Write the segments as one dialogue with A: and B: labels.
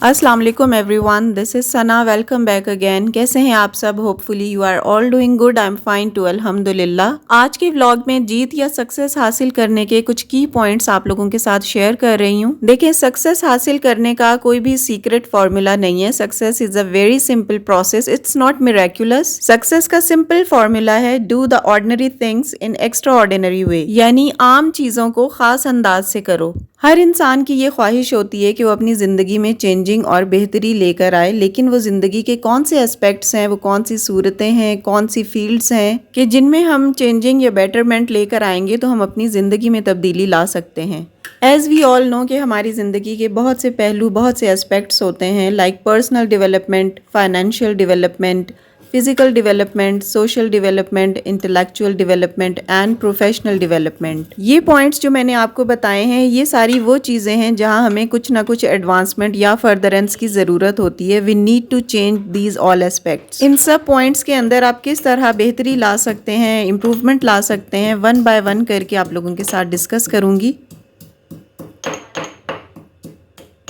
A: अस्सलाम वालेकुम everyone, this is Sana. Welcome back again. कैसे हैं आप सब? Hopefully you are all doing good. I am fine too, अल्हम्दुलिल्लाह। आज के व्लॉग में जीत या सक्सेस हासिल करने के कुछ की पॉइंट्स आप लोगों के साथ शेयर कर रही हूँ। देखिए, सक्सेस हासिल करने का कोई भी सीक्रेट फॉर्मूला नहीं है। Success is a very simple process, it's not miraculous. Success का सिंपल फॉर्मूला है do the ordinary things in extra ordinary वे, यानी आम चीजों को खास अंदाज से करो। हर इंसान की ये ख्वाहिश होती है कि वो अपनी ज़िंदगी में चेंजिंग और बेहतरी लेकर आए, लेकिन वो ज़िंदगी के कौन से एस्पेक्ट्स हैं, वो कौन सी सूरतें हैं, कौन सी फील्ड्स हैं कि जिनमें हम चेंजिंग या बेटरमेंट लेकर आएंगे तो हम अपनी ज़िंदगी में तब्दीली ला सकते हैं। एज़ वी ऑल नो कि हमारी ज़िंदगी के बहुत से पहलू, बहुत से एस्पेक्ट्स होते हैं, like personal development, financial development, physical development, social development, intellectual development and professional development. ये पॉइंट्स जो मैंने आपको बताए हैं, ये सारी वो चीज़ें हैं जहां हमें कुछ ना कुछ एडवांसमेंट या फर्दरेंस की ज़रूरत होती है। We need to change these all aspects. इन सब पॉइंट्स के अंदर आप किस तरह बेहतरी ला सकते हैं, इम्प्रूवमेंट ला सकते हैं, वन बाय वन करके आप लोगों के साथ डिस्कस करूँगी।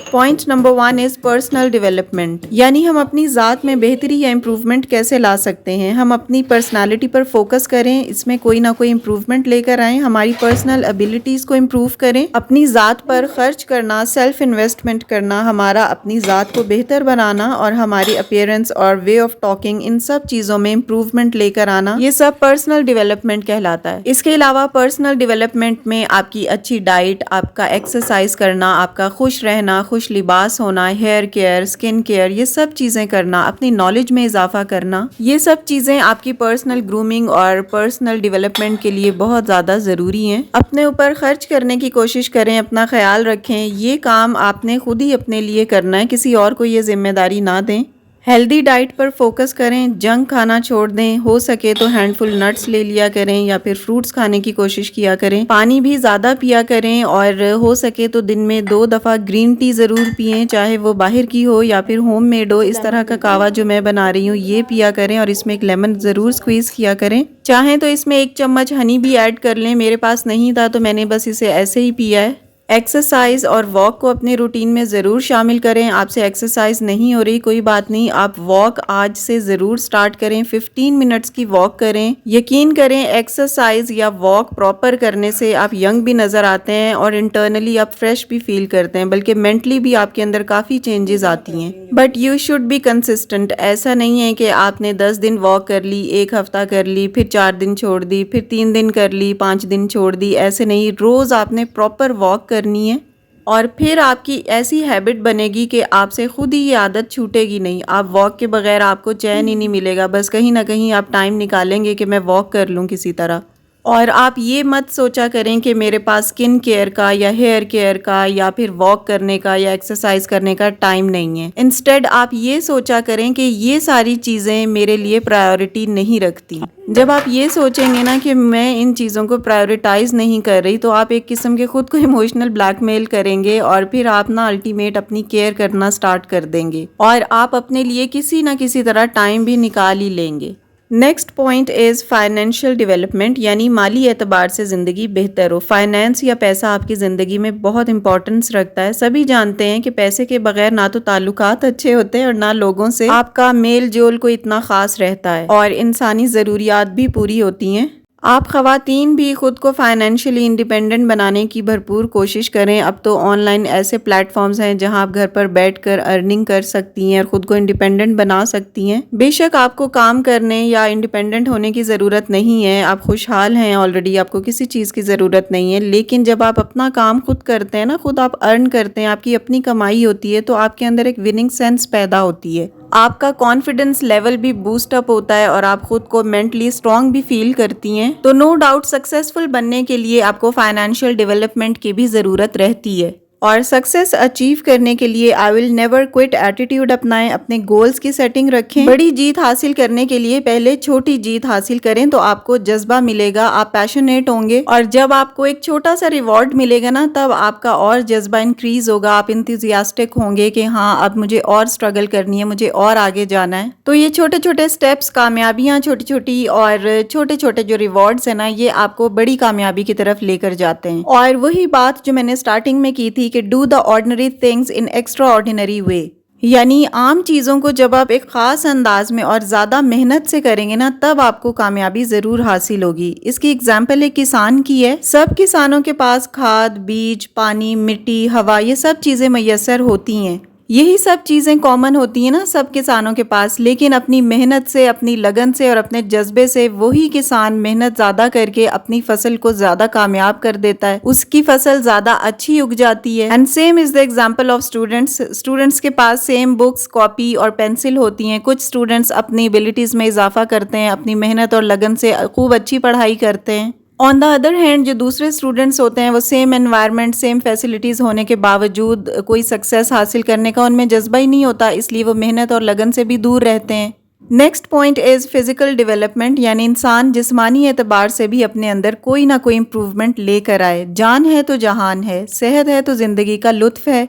A: Point number 1 is personal development, यानी हम अपनी ज़ात में बेहतरी या इम्प्रूवमेंट कैसे ला सकते हैं। हम अपनी पर्सनालिटी पर फोकस करें, इसमें कोई ना कोई इम्प्रूवमेंट लेकर आएँ, हमारी पर्सनल एबिलिटीज़ को इम्प्रूव करें, अपनी ज़ात पर खर्च करना, सेल्फ इन्वेस्टमेंट करना, हमारा अपनी ज़ात को बेहतर बनाना और हमारी अपीयरेंस और वे ऑफ टॉकिंग, इन सब चीज़ों में इम्प्रूवमेंट लेकर आना, ये सब पर्सनल डेवलपमेंट कहलाता है। इसके अलावा पर्सनल डेवलपमेंट में आपकी अच्छी डाइट, आपका एक्सरसाइज करना, आपका खुश रहना, खुश लिबास होना, हेयर केयर, स्किन केयर, ये सब चीजें करना, अपनी नॉलेज में इजाफा करना, ये सब चीजें आपकी पर्सनल ग्रूमिंग और पर्सनल डेवलपमेंट के लिए बहुत ज्यादा जरूरी हैं। अपने ऊपर खर्च करने की कोशिश करें, अपना ख्याल रखें। ये काम आपने खुद ही अपने लिए करना है, किसी और को ये जिम्मेदारी ना दें। हेल्दी डाइट पर फोकस करें, जंक खाना छोड़ दें, हो सके तो हैंडफुल नट्स ले लिया करें या फिर फ्रूट्स खाने की कोशिश किया करें। पानी भी ज़्यादा पिया करें और हो सके तो दिन में 2 दफ़ा ग्रीन टी ज़रूर पिएं, चाहे वो बाहर की हो या फिर होम मेड हो। इस तरह का कावा जो मैं बना रही हूँ ये पिया करें और इसमें एक लेमन ज़रूर स्क्वीज़ किया करें। चाहें तो इसमें 1 चम्मच हनी भी ऐड कर लें। मेरे पास नहीं था तो मैंने बस इसे ऐसे ही पिया है। एक्सरसाइज और वॉक को अपने रूटीन में ज़रूर शामिल करें। आपसे एक्सरसाइज नहीं हो रही, कोई बात नहीं, आप वॉक आज से ज़रूर स्टार्ट करें। 15 मिनट्स की वॉक करें। यकीन करें, एक्सरसाइज या वॉक प्रॉपर करने से आप यंग भी नज़र आते हैं और इंटरनली आप फ्रेश भी फील करते हैं, बल्कि मेंटली भी आपके अंदर काफ़ी चेंजेस आती हैं। But you should be consistent. ऐसा नहीं है कि आपने 10 दिन वॉक कर ली, 1 हफ्ता कर ली, फिर 4 दिन छोड़ दी, फिर 3 दिन कर ली, 5 दिन छोड़ दी। ऐसे नहीं, रोज़ आपने प्रॉपर वॉक करनी है और फिर आपकी ऐसी हैबिट बनेगी कि आपसे खुद ही ये आदत छूटेगी नहीं। आप वॉक के बगैर आपको चैन ही नहीं मिलेगा, बस कहीं ना कहीं आप टाइम निकालेंगे कि मैं वॉक कर लूँ किसी तरह। और आप ये मत सोचा करें कि मेरे पास स्किन केयर का या हेयर केयर का या फिर वॉक करने का या एक्सरसाइज करने का टाइम नहीं है। इंस्टेड आप ये सोचा करें कि ये सारी चीज़ें मेरे लिए प्रायोरिटी नहीं रखती। जब आप ये सोचेंगे ना कि मैं इन चीज़ों को प्रायोरिटाइज नहीं कर रही, तो आप एक किस्म के खुद को इमोशनल ब्लैकमेल करेंगे और फिर आप ना अल्टीमेट अपनी केयर करना स्टार्ट कर देंगे और आप अपने लिए किसी ना किसी तरह टाइम भी निकाल ही लेंगे। Next point is financial development, यानी माली एतबार से ज़िंदगी बेहतर हो। फाइनेंस या पैसा आपकी ज़िंदगी में बहुत इंपॉर्टेंस रखता है। सभी जानते हैं कि पैसे के बगैर ना तो ताल्लुकात अच्छे होते हैं और ना लोगों से आपका मेल जोल को इतना ख़ास रहता है और इंसानी ज़रूरियात भी पूरी होती हैं। आप ख़वातीन भी खुद को फाइनेंशियली इंडिपेंडेंट बनाने की भरपूर कोशिश करें। अब तो ऑनलाइन ऐसे प्लेटफॉर्म्स हैं जहां आप घर पर बैठकर अर्निंग कर सकती हैं और ख़ुद को इंडिपेंडेंट बना सकती हैं। बेशक आपको काम करने या इंडिपेंडेंट होने की ज़रूरत नहीं है, आप खुशहाल हैं ऑलरेडी, आपको किसी चीज़ की ज़रूरत नहीं है। लेकिन जब आप अपना काम खुद करते हैं ना, खुद आप अर्न करते हैं, आपकी अपनी कमाई होती है, तो आपके अंदर एक विनिंग सेंस पैदा होती है। आपका कॉन्फिडेंस लेवल भी बूस्ट अप होता है और आप खुद को मेंटली स्ट्रांग भी फील करती हैं। तो नो डाउट सक्सेसफुल बनने के लिए आपको फाइनेंशियल डेवलपमेंट की भी ज़रूरत रहती है। और सक्सेस अचीव करने के लिए I will never quit attitude अपनाएं। अपने गोल्स की सेटिंग रखें। बड़ी जीत हासिल करने के लिए पहले छोटी जीत हासिल करें तो आपको जज्बा मिलेगा, आप पैशनेट होंगे और जब आपको एक छोटा सा रिवॉर्ड मिलेगा ना, तब आपका और जज्बा इंक्रीज होगा। आप इंथुजियास्टिक होंगे कि हाँ, अब मुझे और स्ट्रगल करनी है, मुझे और आगे जाना है। तो ये छोटे छोटे स्टेप्स, कामयाबियां छोटी छोटी और छोटे छोटे जो रिवॉर्ड्स है ना, ये आपको बड़ी कामयाबी की तरफ लेकर जाते हैं। और वही बात जो मैंने स्टार्टिंग में की थी कि do the ordinary things in extra ordinary वे, یعنی عام چیزوں کو جب آپ ایک خاص انداز میں اور زیادہ محنت سے کریں گے نا، تب آپ کو کامیابی ضرور حاصل ہوگی۔ اس کی اگزامپل ایک کسان کی ہے۔ سب کسانوں کے پاس کھاد، بیج، پانی، مٹی، ہوا، یہ سب چیزیں میسر ہوتی ہیں۔ یہی سب چیزیں کامن ہوتی ہیں نا سب کسانوں کے پاس، لیکن اپنی محنت سے، اپنی لگن سے اور اپنے جذبے سے وہی کسان محنت زیادہ کر کے اپنی فصل کو زیادہ کامیاب کر دیتا ہے، اس کی فصل زیادہ اچھی اگ جاتی ہے۔ And same is the example of students کے پاس سیم بکس، کاپی اور پینسل ہوتی ہیں۔ کچھ اسٹوڈنٹس اپنی ایبلٹیز میں اضافہ کرتے ہیں، اپنی محنت اور لگن سے خوب اچھی پڑھائی کرتے ہیں۔ آن دا ادر ہینڈ جو دوسرے اسٹوڈنٹس ہوتے ہیں، وہ سیم انوائرمنٹ، سیم فیسلٹیز ہونے کے باوجود کوئی سکسیس حاصل کرنے کا ان میں جذبہ ہی نہیں ہوتا، اس لیے وہ محنت اور لگن سے بھی دور رہتے ہیں۔ Next point is physical development, یعنی انسان جسمانی اعتبار سے بھی اپنے اندر کوئی نہ کوئی امپروومنٹ لے کر آئے۔ جان ہے تو جہان ہے، صحت ہے تو زندگی کا لطف ہے۔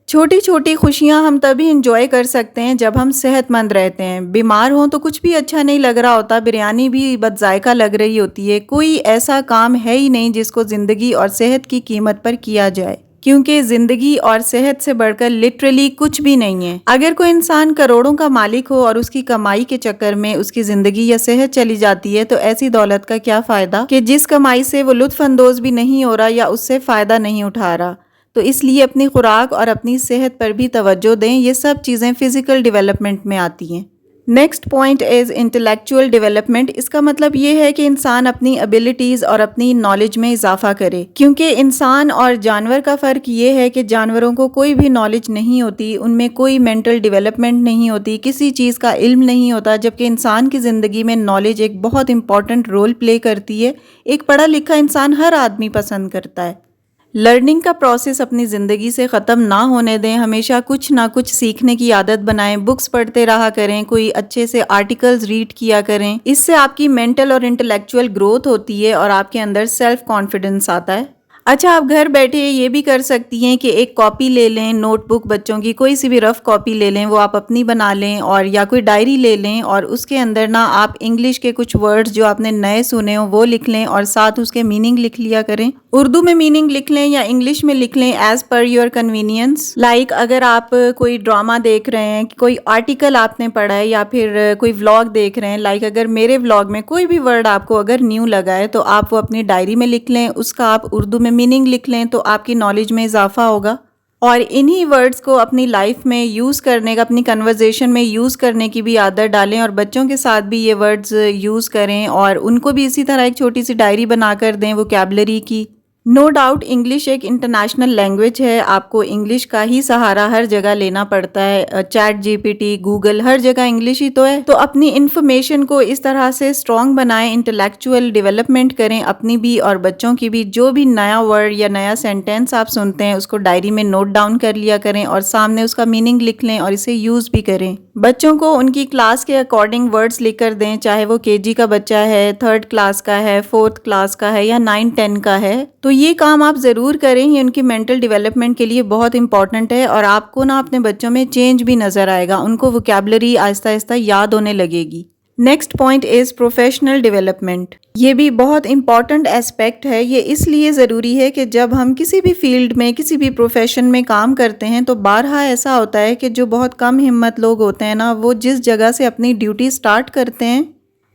A: چھوٹی چھوٹی خوشیاں ہم تبھی انجوائے کر سکتے ہیں جب ہم صحت مند رہتے ہیں۔ بیمار ہوں تو کچھ بھی اچھا نہیں لگ رہا ہوتا، بریانی بھی بد ذائقہ لگ رہی ہوتی ہے۔ کوئی ایسا کام ہے ہی نہیں جس کو زندگی اور صحت کی قیمت پر کیا جائے، کیونکہ زندگی اور صحت سے بڑھ کر لٹرلی کچھ بھی نہیں ہے۔ اگر کوئی انسان کروڑوں کا مالک ہو اور اس کی کمائی کے چکر میں اس کی زندگی یا صحت چلی جاتی ہے، تو ایسی دولت کا کیا فائدہ کہ جس کمائی سے وہ لطف اندوز بھی نہیں ہو رہا یا اس سے فائدہ نہیں اٹھا رہا۔ تو اس لیے اپنی خوراک اور اپنی صحت پر بھی توجہ دیں۔ یہ سب چیزیں فزیکل ڈیولپمنٹ میں آتی ہیں۔ Next point is intellectual development. اس کا مطلب یہ ہے کہ انسان اپنی ایبلٹیز اور اپنی نالج میں اضافہ کرے، کیونکہ انسان اور جانور کا فرق یہ ہے کہ جانوروں کو کوئی بھی نالج نہیں ہوتی، ان میں کوئی مینٹل ڈیولپمنٹ نہیں ہوتی، کسی چیز کا علم نہیں ہوتا، جبکہ انسان کی زندگی میں نالج ایک بہت امپورٹنٹ رول پلے کرتی ہے۔ ایک پڑھا لکھا انسان ہر آدمی پسند کرتا ہے۔ لرننگ کا پروسیس اپنی زندگی سے ختم نہ ہونے دیں، ہمیشہ کچھ نہ کچھ سیکھنے کی عادت بنائیں، بکس پڑھتے رہا کریں، کوئی اچھے سے آرٹیکلز ریڈ کیا کریں۔ اس سے آپ کی مینٹل اور انٹلیکچوئل گروتھ ہوتی ہے اور آپ کے اندر سیلف کانفیڈنس آتا ہے۔ اچھا، آپ گھر بیٹھے یہ بھی کر سکتی ہیں کہ ایک کاپی لے لیں، نوٹ بک، بچوں کی کوئی سی بھی رف کاپی لے لیں، وہ آپ اپنی بنا لیں، اور یا کوئی ڈائری لے لیں اور اس کے اندر نا آپ انگلش کے کچھ ورڈز جو آپ نے نئے سنے ہوں وہ لکھ لیں اور ساتھ اس کے میننگ لکھ لیا کریں۔ اردو میں میننگ لکھ لیں یا انگلش میں لکھ لیں as per your convenience. Like اگر آپ کوئی ڈرامہ دیکھ رہے ہیں، کوئی آرٹیکل آپ نے پڑھا ہے یا پھر کوئی ولاگ دیکھ رہے ہیں، لائک اگر میرے ولاگ میں کوئی بھی ورڈ آپ کو اگر نیو لگا ہے تو آپ وہ اپنی ڈائری میں لکھ لیں، اس کا آپ اردو میں میننگ لکھ لیں، تو آپ کی نالج میں اضافہ ہوگا۔ اور انہی ورڈز کو اپنی لائف میں یوز کرنے کا، اپنی کنورزیشن میں یوز کرنے کی بھی عادت ڈالیں، اور بچوں کے ساتھ بھی یہ ورڈز یوز کریں اور ان کو بھی اسی طرح ایک چھوٹی سی ڈائری بنا کر دیں ووکیبلری کی۔ نو ڈاؤٹ انگلش ایک انٹرنیشنل لینگویج ہے، آپ کو انگلش کا ہی سہارا ہر جگہ لینا پڑتا ہے، chat G P T, Google, ہر جگہ انگلش ہی تو ہے۔ تو اپنی انفارمیشن کو اس طرح سے اسٹرانگ بنائیں، انٹلیکچوئل ڈیولپمنٹ کریں اپنی بھی اور بچوں کی بھی۔ جو بھی نیا ورڈ یا نیا سینٹینس آپ سنتے ہیں اس کو ڈائری میں نوٹ ڈاؤن کر لیا کریں اور سامنے اس کا میننگ لکھ لیں اور اسے یوز بھی کریں۔ بچوں کو ان کی کلاس کے اکارڈنگ ورڈز لکھ کر دیں، چاہے وہ KG کا بچہ ہے، 3rd کلاس کا ہے، 4th کلاس کا ہے یا 9, 10 کا ہے۔ تو یہ کام آپ ضرور کریں، یہ ان کی مینٹل ڈیولپمنٹ کے لیے بہت امپورٹنٹ ہے، اور آپ کو نا اپنے بچوں میں چینج بھی نظر آئے گا، ان کو ووکیبلری آہستہ آہستہ یاد ہونے لگے گی۔ Next point is professional development. یہ بھی بہت امپورٹنٹ ایسپیکٹ ہے۔ یہ اس لیے ضروری ہے کہ جب ہم کسی بھی فیلڈ میں، کسی بھی پروفیشن میں کام کرتے ہیں تو بارہا ایسا ہوتا ہے کہ جو بہت کم ہمت لوگ ہوتے ہیں نا، وہ جس جگہ سے اپنی ڈیوٹی سٹارٹ کرتے ہیں،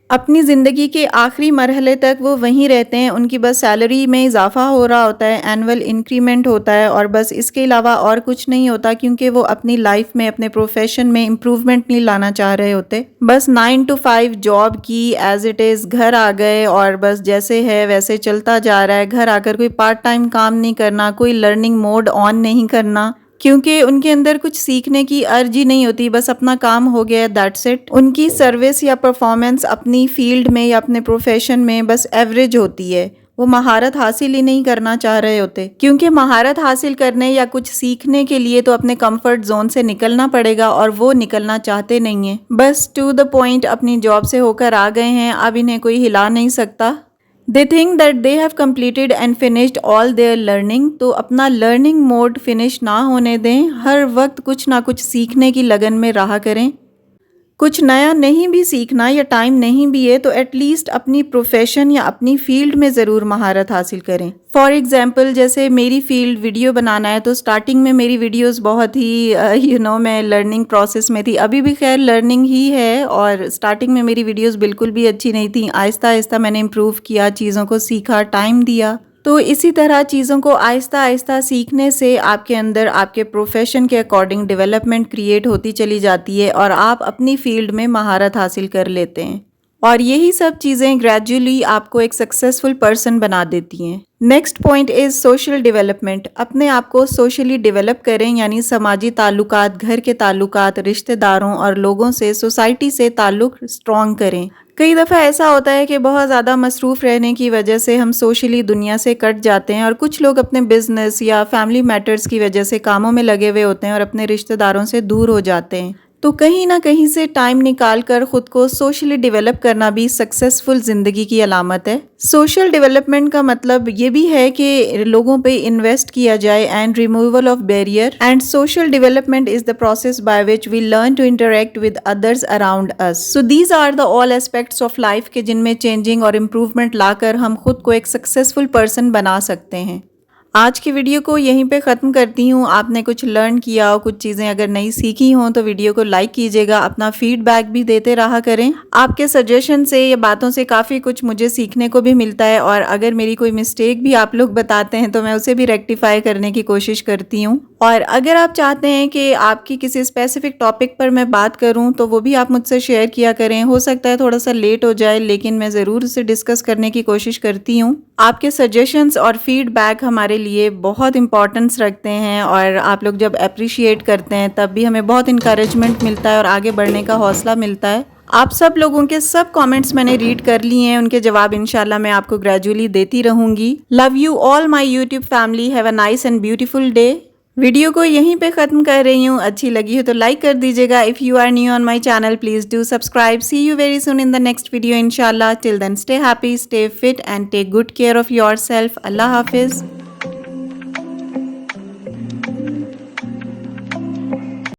A: اپنی زندگی کے آخری مرحلے تک وہ وہیں رہتے ہیں، ان کی بس سیلری میں اضافہ ہو رہا ہوتا ہے، اینول انکریمنٹ ہوتا ہے، اور بس اس کے علاوہ اور کچھ نہیں ہوتا، کیونکہ وہ اپنی لائف میں، اپنے پروفیشن میں امپروومنٹ نہیں لانا چاہ رہے ہوتے۔ بس 9 to 5 جاب کی ایز اٹ از، گھر آ گئے اور بس جیسے ہے ویسے چلتا جا رہا ہے۔ گھر آ کر کوئی پارٹ ٹائم کام نہیں کرنا، کوئی لرننگ موڈ آن نہیں کرنا، کیونکہ ان کے اندر کچھ سیکھنے کی ارج ہی نہیں ہوتی، بس اپنا کام ہو گیا، دیٹس اٹ۔ ان کی سروس یا پرفارمنس اپنی فیلڈ میں یا اپنے پروفیشن میں بس ایوریج ہوتی ہے، وہ مہارت حاصل ہی نہیں کرنا چاہ رہے ہوتے، کیونکہ مہارت حاصل کرنے یا کچھ سیکھنے کے لیے تو اپنے کمفرٹ زون سے نکلنا پڑے گا، اور وہ نکلنا چاہتے نہیں ہیں۔ بس ٹو دا پوائنٹ اپنی جاب سے ہو کر آ گئے ہیں، اب انہیں کوئی ہلا نہیں سکتا۔ They think that they have completed and finished all their learning، تو اپنا لرننگ موڈ فنش نہ ہونے دیں، ہر وقت کچھ نہ کچھ سیکھنے کی لگن میں رہا کریں۔ कुछ नया नहीं भी सीखना या टाइम नहीं भी है तो एट लीस्ट अपनी प्रोफेशन या अपनी फील्ड में ज़रूर महारत हासिल करें। फॉर एग्जांपल जैसे मेरी फील्ड वीडियो बनाना है तो स्टार्टिंग में मेरी वीडियोस बहुत ही मैं लर्निंग प्रोसेस में थी, अभी भी खैर लर्निंग ही है, और स्टार्टिंग में मेरी वीडियोस बिल्कुल भी अच्छी नहीं थी। आहिस्ता आहिस्ता मैंने इम्प्रूव किया, चीज़ों को सीखा, टाइम दिया। तो इसी तरह चीज़ों को आहिस्ता आहिस्ता सीखने से आपके अंदर आपके प्रोफेशन के अकॉर्डिंग डेवलपमेंट क्रिएट होती चली जाती है और आप अपनी फील्ड में महारत हासिल कर लेते हैं, और यही सब चीज़ें ग्रेजुअली आपको एक सक्सेसफुल पर्सन बना देती हैं। Next point is social development. अपने आप को सोशली डेवलप करें, यानी समाजी ताल्लुकात, घर के ताल्लुकात, रिश्तेदारों और लोगों से, सोसाइटी से ताल्लुक स्ट्रॉन्ग करें। कई दफ़ा ऐसा होता है कि बहुत ज़्यादा मसरूफ़ रहने की वजह से हम सोशली दुनिया से कट जाते हैं, और कुछ लोग अपने बिजनेस या फैमिली मैटर्स की वजह से कामों में लगे हुए होते हैं और अपने रिश्तेदारों से दूर हो जाते हैं। तो कहीं ना कहीं से टाइम निकाल कर खुद को सोशली डेवलप करना भी सक्सेसफुल ज़िंदगी की अलामत है। सोशल डेवलपमेंट का मतलब ये भी है कि लोगों पे इन्वेस्ट किया जाए and removal of barrier, and social development is the process by which we learn to interact with others around us. So these are the all aspects of life के जिनमें चेंजिंग और इम्प्रूवमेंट लाकर हम खुद को एक successful person बना सकते हैं। आज की वीडियो को यहीं पे ख़त्म करती हूँ। आपने कुछ लर्न किया हो, कुछ चीज़ें अगर नहीं सीखी हों तो वीडियो को लाइक कीजिएगा, अपना फीडबैक भी देते रहा करें। आपके सजेशन से या बातों से काफ़ी कुछ मुझे सीखने को भी मिलता है, और अगर मेरी कोई मिस्टेक भी आप लोग बताते हैं तो मैं उसे भी रेक्टिफाई करने की कोशिश करती हूँ। और अगर आप चाहते हैं कि आपकी किसी स्पेसिफिक टॉपिक पर मैं बात करूँ तो वो भी आप मुझसे शेयर किया करें। हो सकता है थोड़ा सा लेट हो जाए, लेकिन मैं ज़रूर उसे डिस्कस करने की कोशिश करती हूँ। आपके सजेशंस और फीडबैक हमारे लिए बहुत इंपॉर्टेंस रखते हैं, और आप लोग जब अप्रिशिएट करते हैं तब भी हमें बहुत इंकरेजमेंट मिलता है और आगे बढ़ने का हौसला मिलता है। आप सब लोगों के सब कमेंट्स मैंने रीड कर लिए हैं, उनके जवाब इंशाल्लाह मैं आपको ग्रेजुअली देती रहूंगी। Love you all my YouTube family, have a nice and beautiful day. Video को यहीं पे ख़त्म कर रही हूँ। अच्छी लगी हो तो लाइक कर दीजिएगा। If you are new on my channel please do subscribe. See you very soon in the next video इंशाल्लाह। Till then stay happy, stay fit and take good care of yourself. अल्लाह हाफिज़।